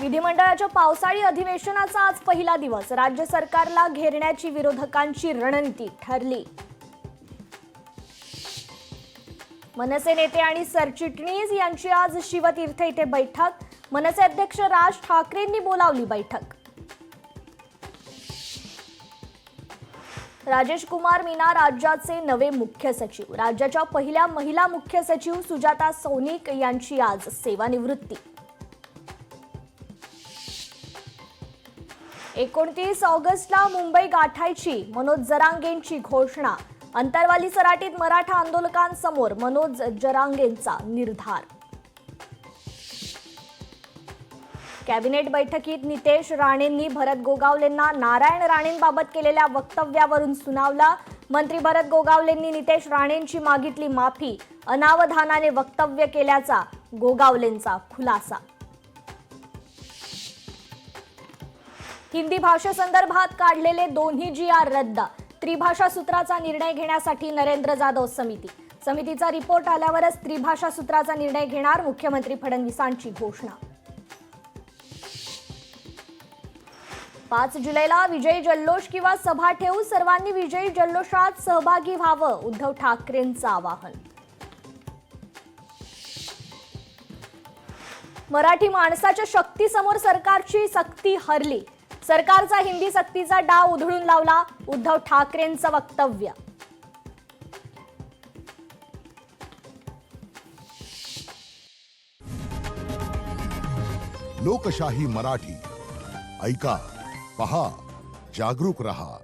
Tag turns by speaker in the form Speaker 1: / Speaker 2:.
Speaker 1: विधिमंडळाच्या पावसाळी अधिवेशनाचा आज पहिला दिवस. राज्य सरकारला घेरण्याची विरोधकांची रणनीती ठरली. मनसे नेते आणि सरचिटणीस यांची आज शिवतीर्थ येथे बैठक. मनसे अध्यक्ष राज ठाकरेंनी बोलावली बैठक. राजेश कुमार मीना राज्याचे नवे मुख्य सचिव. राज्याच्या पहिल्या महिला मुख्य सचिव सुजाता सौनिक यांची आज सेवानिवृत्ती. 29 ऑगस्टला मुंबई गाठायची मनोज जरांगेंची घोषणा. अंतरवाली सराटीत मराठा आंदोलकांसमोर मनोज जरांगेंचा निर्धार. कॅबिनेट बैठकीत नितेश राणेंनी भरत गोगावलेंना नारायण राणेंबाबत केलेल्या वक्तव्यावरून सुनावला. मंत्री भरत गोगावलेंनी नितेश राणेंची मागितली माफी. अनावधानाने वक्तव्य केल्याचा गोगावलेंचा खुलासा. हिंदी भाषेसंदर्भात काढलेले दोन्ही GR रद्द. त्रिभाषा सूत्राचा निर्णय घेण्यासाठी नरेंद्र जाधव समिती. समितीचा रिपोर्ट आल्यावरच त्रिभाषा सूत्राचा निर्णय घेणार. मुख्यमंत्री फडणवीसांची घोषणा. 5 जुलैला विजयी जल्लोष किंवा सभा ठेवू. सर्वांनी विजयी जल्लोषात सहभागी व्हावं. उद्धव ठाकरेंचं आवाहन. मराठी माणसाच्या शक्तीसमोर सरकारची सक्ती हरली. सरकारचा हिंदी सक्तीचा डाव उधळून लावला. उद्धव ठाकरेंचं वक्तव्य.
Speaker 2: लोकशाही मराठी ऐका, पहा, जागरूक रहा.